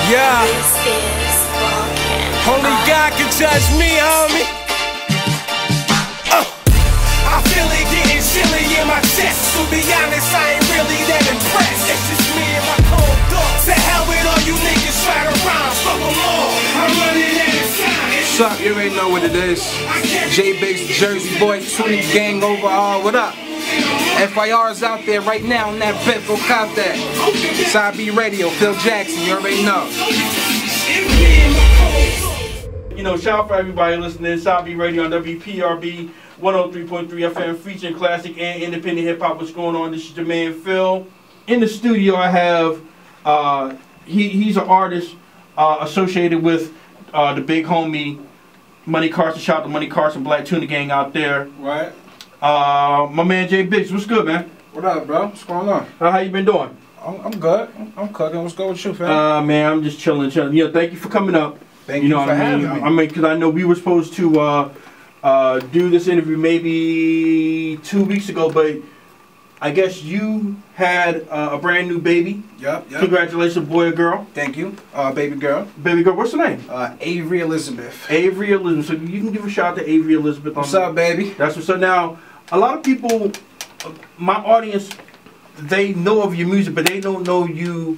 Yeah. Only God can judge me, homie. I feel it getting chilly in my chest. To be honest, I ain't really that impressed. It's just me and my cold thoughts. To hell with all you niggas try to rhyme. Fuck them all. I'm running out of time. What's up? You already know what it is. Jbiggs, Jersey boy, Toonie gang overall. What up? FIR is out there right now on that bet. Go cop that. Side B Radio, Phil Jackson. You already know. You know, shout out for everybody listening. Side B Radio on WPRB 103.3 FM, featuring classic and independent hip hop. What's going on? This is your man Phil. In the studio, I have he's an artist associated with the big homie Money Carson. Shout out to Money Carson, Black Tuna Gang out there. Right. My man Jbiggs, what's good, man? What up, bro? What's going on? How you been doing? I'm good. I'm cooking. What's good with you, fam? Man, I'm just chilling. You know, thank you for coming up. Thank you for having me. I mean, because I know we were supposed to do this interview maybe 2 weeks ago, but I guess you had a brand new baby. Yep. Congratulations, boy or girl? Thank you. Baby girl. Baby girl, what's her name? Avery Elizabeth. Avery Elizabeth. So you can give a shout out to Avery Elizabeth. What's up, baby? That's what's up. Now, a lot of people, my audience, they know of your music, but they don't know you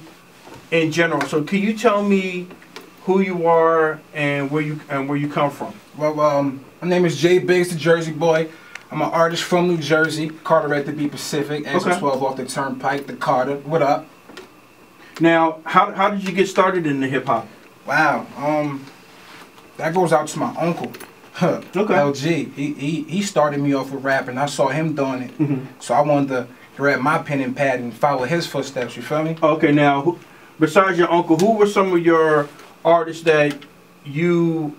in general. So can you tell me who you are and where you come from? Well, my name is Jbiggs, the Jersey boy. I'm an artist from New Jersey, Carteret to be Pacific, exit 12 off the Turnpike, the Carter. What up? Now, how did you get started in the hip hop? Wow, that goes out to my uncle, LG. He started me off with rap, and I saw him doing it, so I wanted to grab my pen and pad and follow his footsteps. You feel me? Okay, now, besides your uncle, who were some of your artists that you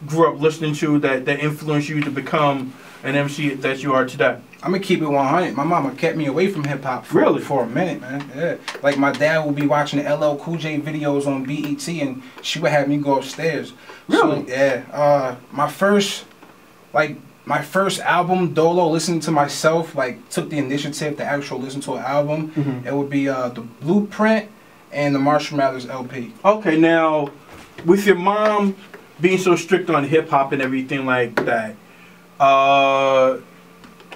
grew up listening to that influenced you to become an MC that you are today? I'm gonna keep it 100. My mama kept me away from hip hop for a minute, man. Yeah, like my dad would be watching the LL Cool J videos on BET, and she would have me go upstairs. Really? So, yeah. My first album, Dolo, listening to myself, like took the initiative to actually listen to an album. It would be the Blueprint and the Marshall Mathers LP. Okay, now with your mom being so strict on hip hop and everything like that,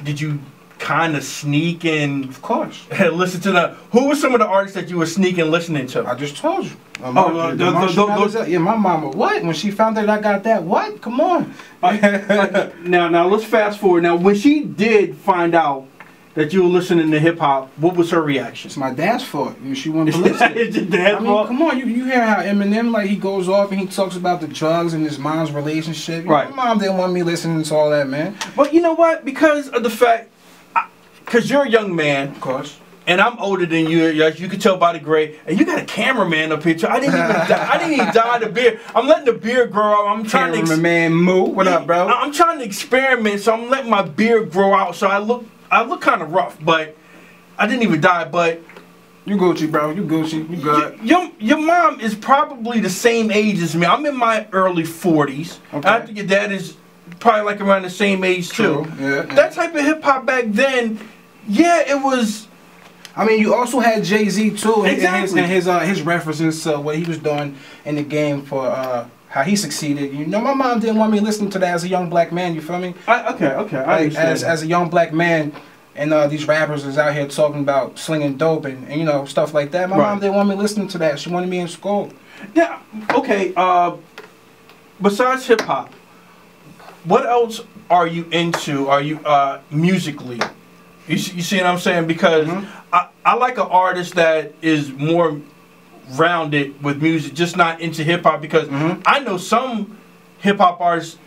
did you kind of sneak in? Of course. Listen to who were some of the artists that you were sneaking listening to? I just told you. Yeah, my mama. What? When she found out I got that, what? Come on. Now let's fast forward. Now, when she did find out that you were listening to hip hop, what was her reaction? It's my dad's fault. She wanted to listen. It's your dad's fault? Come on, you hear how Eminem, like, he goes off and he talks about the drugs and his mom's relationship. Right. My mom didn't want me listening to all that, man. But you know what? Because of the fact, because you're a young man, of course, and I'm older than you. You can tell by the gray, and you got a cameraman up here too. I didn't even dye the beard. I'm letting the beard grow out. I'm trying to. Cameraman Moo, what up, bro? I'm trying to experiment, so I'm letting my beard grow out. So I look kind of rough, but I didn't even dye. But you Gucci, bro. You Gucci. You good. Your mom is probably the same age as me. I'm in my early 40s. Okay. I think your dad is probably like around the same age too. Yeah. That type of hip hop back then, yeah, it was. I mean, you also had Jay-Z too, exactly. and his references to what he was doing in the game for how he succeeded. You know, my mom didn't want me listening to that as a young black man. You feel me? Okay. Like, as a young black man, and these rappers is out here talking about slinging dope and you know, stuff like that. My mom didn't want me listening to that. She wanted me in school. Yeah. Okay. Besides hip hop, what else are you into? Are you musically? You see what I'm saying? Because I like an artist that is more rounded with music, just not into hip hop. Because I know some hip hop artists.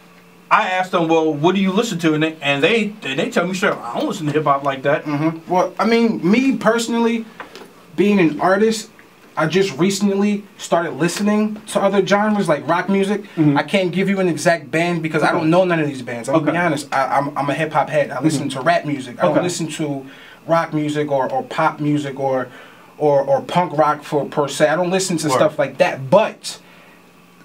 I ask them, well, what do you listen to? And they tell me straight, I don't listen to hip hop like that. Well, I mean, me personally, being an artist, I just recently started listening to other genres like rock music. I can't give you an exact band because I don't know none of these bands. I'm gonna be honest. I'm a hip hop head. I listen to rap music. I don't listen to rock music or pop music or punk rock per se. I don't listen to stuff like that. But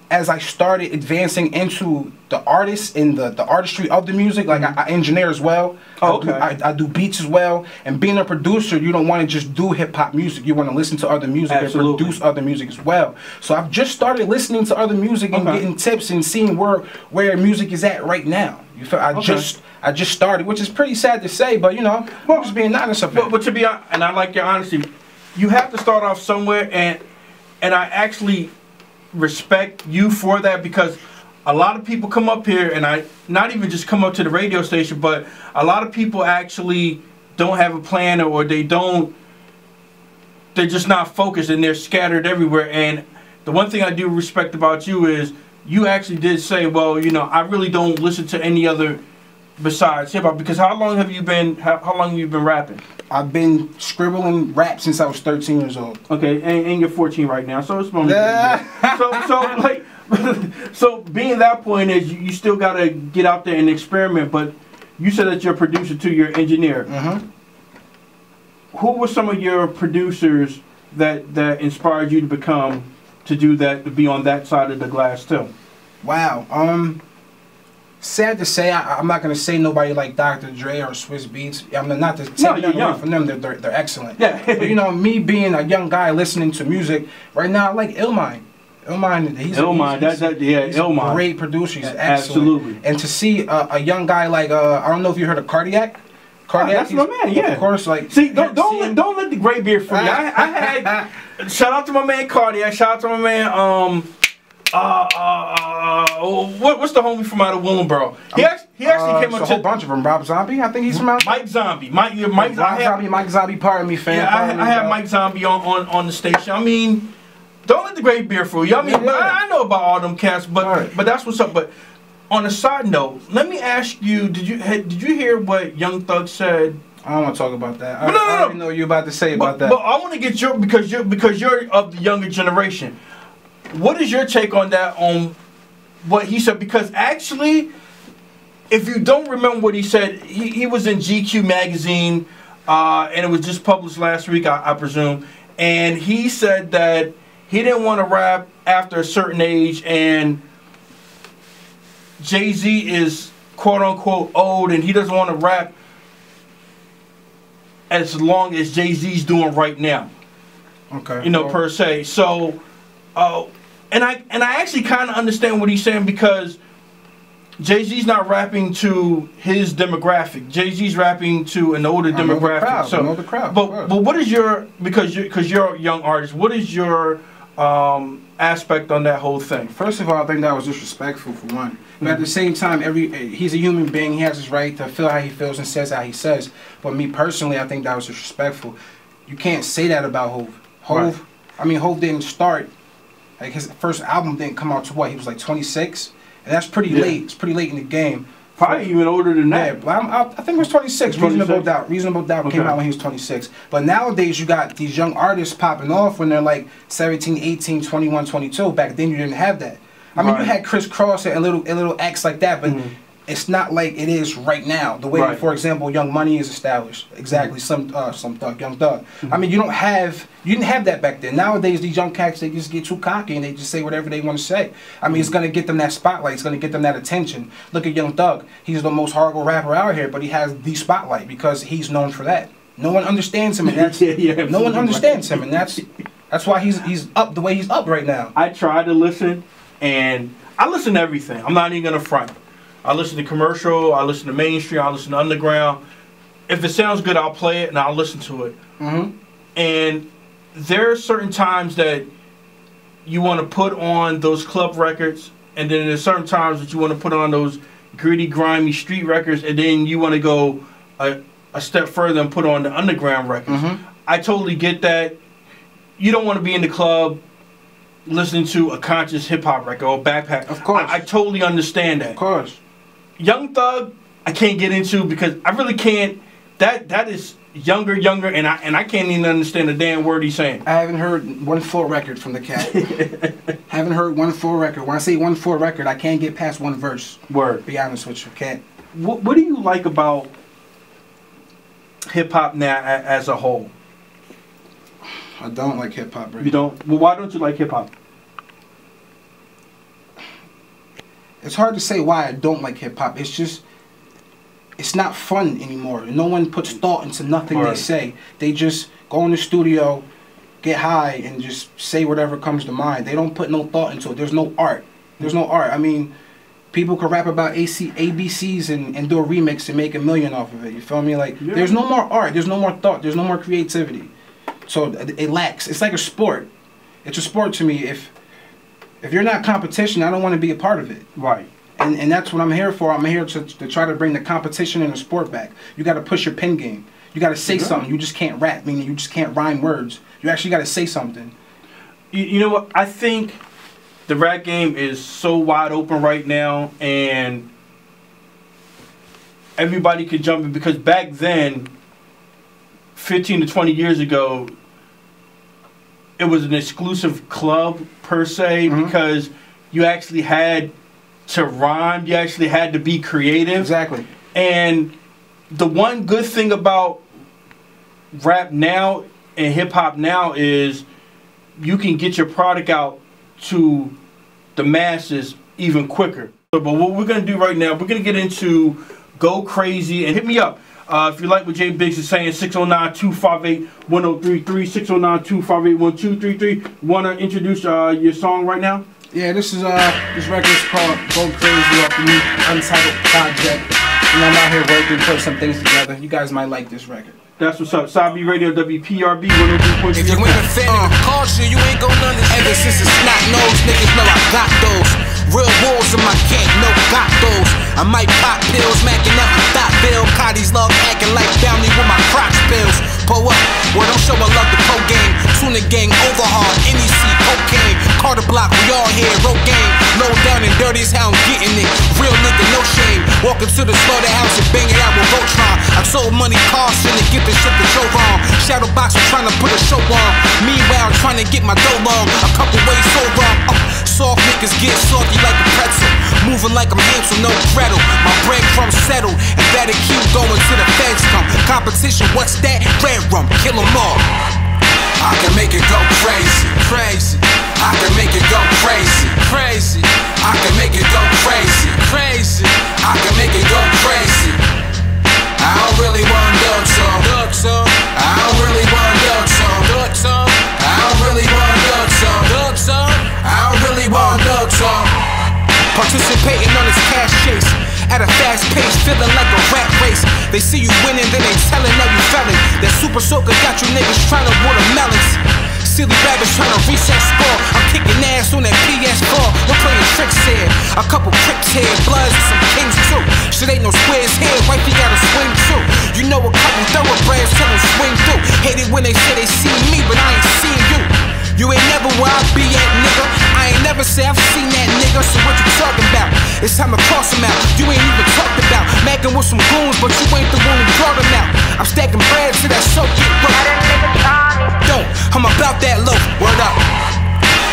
as I started advancing into the artist and the artistry of the music, like I engineer as well. Oh, okay. I do beats as well. And being a producer, you don't want to just do hip hop music. You want to listen to other music and produce other music as well. So I've just started listening to other music and getting tips and seeing where music is at right now. You feel? I just started, which is pretty sad to say, but you know, I'm just being honest about it. But to be honest, and I like your honesty, you have to start off somewhere, and I actually respect you for that, because a lot of people come up here, and I not even just come up to the radio station, but a lot of people actually don't have a plan, or they're just not focused, and they're scattered everywhere. And the one thing I do respect about you is you actually did say, well, you know, I really don't listen to any other besides hip hop. Because how long have you been rapping? I've been scribbling rap since I was 13 years old. Okay, and you're 14 right now, so it's only so being that point is you still gotta get out there and experiment. But you said that you're a producer too, you're an engineer. Who were some of your producers that inspired you to do that, to be on that side of the glass too? Wow. Sad to say, I'm not gonna say nobody like Dr. Dre or Swiss Beats. I'm not to take nothing away from them. They're excellent. Yeah. But you know, me being a young guy listening to music right now, I like Illmind. He's a great producer. He's excellent. Absolutely. And to see a young guy like I don't know if you heard of Cardiac. That's my man. Yeah. Of course, like see, don't let the gray beard fool you. I had shout out to my man Cardiac. Shout out to my man what's the homie from out of Willingboro? He actually came up to a whole bunch of them. Rob Zombie, I think he's from out there. Mike Zombie. Mike Zombie, pardon me, fam. Yeah, I have Mike Zombie on the station. I mean, don't let the gray beard fool you. I mean, I know about all them cats, but that's what's up. But on a side note, let me ask you: Did you hear what Young Thug said? I don't want to talk about that. I already know what you're about to say about that. But I want to get your because you're of the younger generation. What is your take on that? On what he said? Because actually, if you don't remember what he said, he was in GQ magazine, and it was just published last week, I presume. And he said that he didn't want to rap after a certain age, and Jay-Z is quote unquote old, and he doesn't want to rap as long as Jay-Z's doing right now. Okay. You know, per se. So, and I actually kind of understand what he's saying, because Jay-Z's not rapping to his demographic. Jay-Z's rapping to an older demographic. I know the crowd. But what is your, because you're a young artist, what is your aspect on that whole thing? First of all, I think that was disrespectful for one. But at the same time, he's a human being. He has his right to feel how he feels and says how he says. But me personally, I think that was disrespectful. You can't say that about Hov. I mean, Hov didn't start. Like, his first album didn't come out to what? He was like 26, and that's pretty late. It's pretty late in the game. Probably even older than that. Yeah, I think it was 26. 26? Reasonable Doubt came out when he was 26. But nowadays, you got these young artists popping off when they're like 17, 18, 21, 22. Back then, you didn't have that. I mean, you had Chris Cross and little acts like that, but it's not like it is right now. The way, for example, Young Money is established. Exactly, some Thug, Young Thug. I mean, you didn't have that back then. Nowadays, these young cats, they just get too cocky and they just say whatever they want to say. I mean, it's gonna get them that spotlight. It's gonna get them that attention. Look at Young Thug. He's the most hardcore rapper out here, but he has the spotlight because he's known for that. No one understands him, and that's no one understands him, and that's why he's up the way he's up right now. I try to listen, and I listen to everything. I'm not even gonna front. I listen to commercial, I listen to mainstream, I listen to underground. If it sounds good, I'll play it and I'll listen to it. And there are certain times that you want to put on those club records, and then there's certain times that you want to put on those gritty, grimy street records, and then you want to go a step further and put on the underground records. I totally get that. You don't want to be in the club listening to a conscious hip-hop record or backpack. Of course. I totally understand that. Of course. Young Thug, I can't get into because I really can't. That is younger, and I can't even understand a damn word he's saying. I haven't heard one full record from the cat. Haven't heard one full record. When I say one full record, I can't get past one verse. Word. Be honest with you, can't. What do you like about hip hop now as a whole? I don't like hip hop. You don't? Well, why don't you like hip hop? it's hard to say why I don't like hip hop. It's just, it's not fun anymore. No one puts thought into nothing they say. They just go in the studio, get high, and just say whatever comes to mind. They don't put no thought into it. There's no art. There's no art. I mean, people could rap about ABCs and do a remix and make $1 million off of it. You feel me? Like, there's no more art. There's no more thought. There's no more creativity. So it lacks. It's like a sport. It's a sport to me. If you're not competition, I don't want to be a part of it. Right. And that's what I'm here for. I'm here to try to bring the competition in the sport back. You got to push your pen game. You got to say something. You just can't rap, meaning you just can't rhyme words. You actually got to say something. You know what? I think the rap game is so wide open right now, and everybody could jump in, because back then, 15 to 20 years ago, it was an exclusive club per se, because you actually had to rhyme, you actually had to be creative. Exactly. And the one good thing about rap now and hip hop now is you can get your product out to the masses even quicker. But what we're going to do right now, we're going to get into Go Crazy, and hit me up. If you like what Jbiggs is saying, 609-258-1033, 609-258-1233. Want to introduce your song right now? Yeah, this record is called Go Crazy off the new Untitled project. You know, I'm out here working, putting some things together. You guys might like this record. That's what's up. Sabi Radio, WPRB 103.3. If you ain't a fan of caution, you ain't gon' understand. Ever since the snot nose, niggas know I got those. Real wolves in my camp, no got those. I might pop pills, macking up my thought bill. Cotties love acting like bounty with my Crocs bills. Pull up, well don't show I love the pro game. Tuna gang, overhaul, NEC, cocaine. Carter block, we all here, road game. Low down and dirty is how I'm getting it. Real nigga, no shame. Walking to the slaughterhouse and bang it out with Voltron. I sold money, caution, and get the shit to show wrong. Shadow box, I'm trying to put a show on. Meanwhile, trying to get my dough long. A couple ways so wrong. Soft niggas get salty like a pretzel. Moving like I'm Hansel, no Gretel. My breadcrumbs settled, and that'll keep going till the feds come. Competition, what's that? Red rum, kill 'em all. I can make it go crazy, crazy. I can make it go crazy, crazy. I can make it go crazy, crazy. I can make it go crazy. I don't really want duck some. I don't really want duck some. I don't really want duck some. I don't really want duck some. Participating on this cash chase at a fast pace, feeling like a rat race. They see you winning, then they telling how you felling. That super soaker got you niggas trying to watermelons. Silly rabbits trying to reset score. I'm kicking ass on that PS4. We're playing tricks here. A couple crips here, bloods and some kings too. Shit ain't no squares here, wifey gotta swing too. You know a couple thoroughbreds tell them swing through. Hate it when they say they see me, but I ain't seen you. You ain't never where I be at, nigga. I ain't never say I've seen that nigga. So what you talking about? It's time to cross him out. You ain't even talked about macking with some goons, but you ain't the one who brought him out. I'm stacking bread to that soap get broke. Yo, I'm about that low. Word up.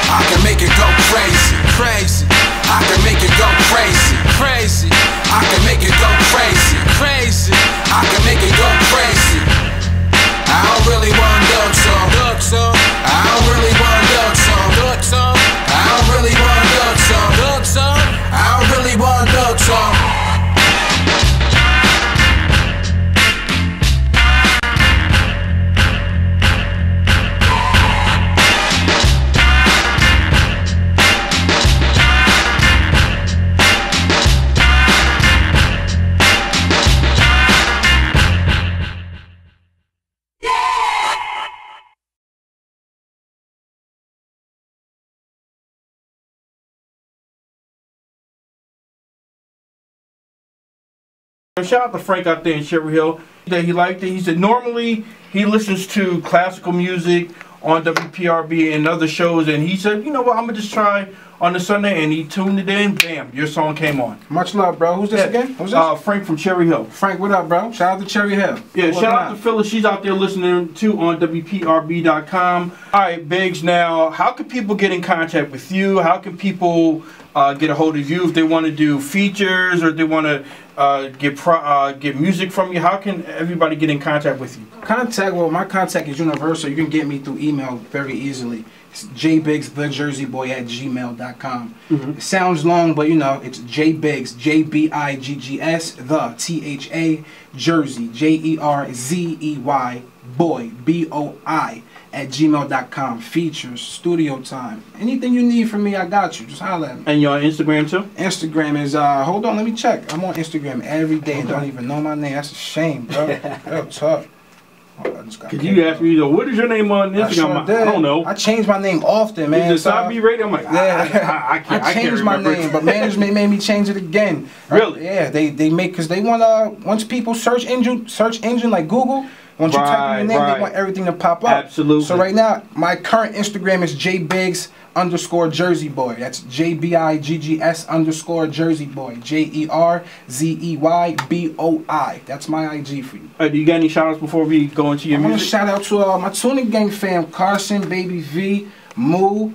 I can make it go crazy, crazy. I can make it go crazy, crazy. I can make it go crazy, crazy. I can make it go crazy. I don't really want duck some. I don't really want duck some. I don't really want duck some. I don't really want duck some. Shout out to Frank out there in Cherry Hill. That he liked it. He said normally he listens to classical music on WPRB and other shows, and he said, you know what, I'm gonna just try on the Sunday, and he tuned it in. Bam, your song came on. Much love, bro. Who's this again? Who's this? Frank from Cherry Hill. Frank, what up, bro? Shout out to Cherry Hill. Yeah, shout out to Phyllis. She's out there listening too on WPRB.com. All right, Biggs. Now, how can people get in contact with you? How can people get a hold of you if they want to do features or if they want to get music from you? How can everybody get in contact with you? Well, my contact is universal. You can get me through email very easily. It's Jbiggs, thejerseyboy@gmail.com. It sounds long, but you know, it's Jbiggs, Jbiggs, THA, Jersey, JERZEY, boy, BOI, @gmail.com. Features, studio time, anything you need from me, I got you. Just holler at me. And you're on Instagram too? Instagram is, hold on, let me check. I'm on Instagram every day and don't even know my name. That's a shame, bro. Real tough. Could you ask me, what is your name on Instagram? I don't know. I change my name often, man. Is it Sabi Radio? I'm like, yeah. I changed my name, but management made me change it again. Really? Yeah, they make, because they want, once people search engine like Google, once you type in your name, they want everything to pop up. Absolutely. So right now, my current Instagram is Jbiggs_JerseyBoy. That's JBIGGS_JerseyBoy. JERZEYBOI. That's my IG for you. Do you got any shout outs before we go into your music? I want to shout out to my tuning gang fam: Carson, Baby V, Moo,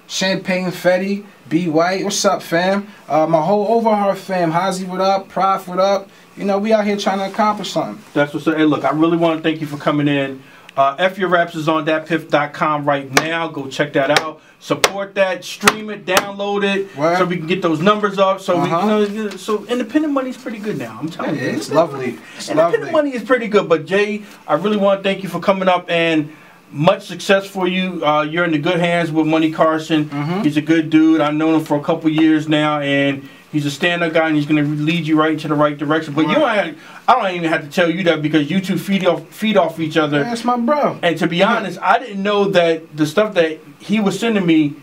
Champagne Fetty, B White. What's up, fam? My whole Overheart fam: Hazy, what up? Prof, what up? You know, we out here trying to accomplish something. That's what's up. Hey, look, I really want to thank you for coming in. F Your Raps is on thatpiff.com right now. Go check that out. Support that. Stream it. Download it. Word. So we can get those numbers up. So we, you know, so independent money is pretty good now. I'm telling you, it's lovely. It's independent money is pretty good. But Jay, I really want to thank you for coming up and much success for you. You're in the good hands with Money Carson. He's a good dude. I've known him for a couple years now, and he's a stand-up guy, and he's going to lead you right into the right direction. But you I don't even have to tell you that, because you two feed off each other. That's my bro. And to be honest, I didn't know that the stuff that he was sending me,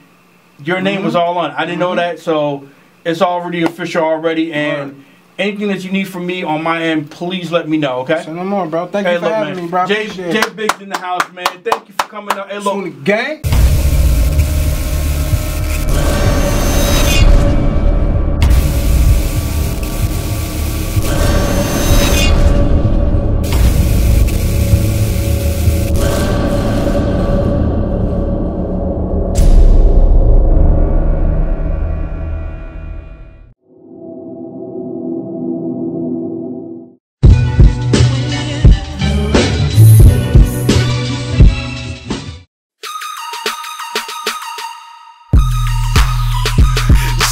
your name was all on. I didn't know that, so it's already official already. And anything that you need from me on my end, please let me know, okay? Say no more, bro. Thank you for having me, bro. Jbiggs in the house, man. Thank you for coming up. Hey, look. Gang.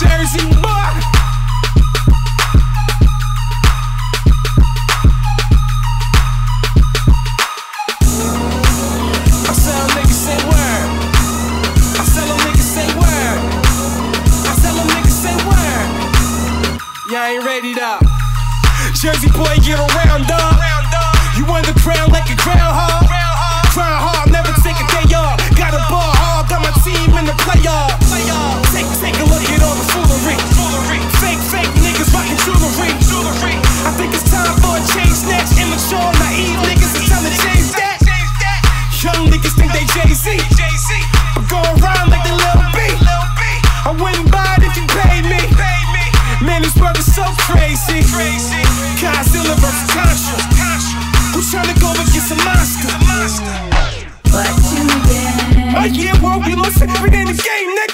Jersey boy. I sell niggas say word. I sell them niggas say word. I sell them niggas say word. Y'all ain't ready though. Jersey boy, get around, dog. You on the ground like a groundhog. Grind hard, never take a day off. Got a ball hard, got my team in the playoffs. Take a look at all the foolery. Fake niggas rockin' jewelry. I think it's time for a change snatch. Immature, naive niggas, it's time to change that. Young niggas think they Jay-Z. I'm going around like the Lil B. I wouldn't buy it if you paid me. Man, this world is so crazy. Godzilla vs. Contra. Who's trying to go against a monster? But you get Oh yeah, well, we listen every day in the game, nigga.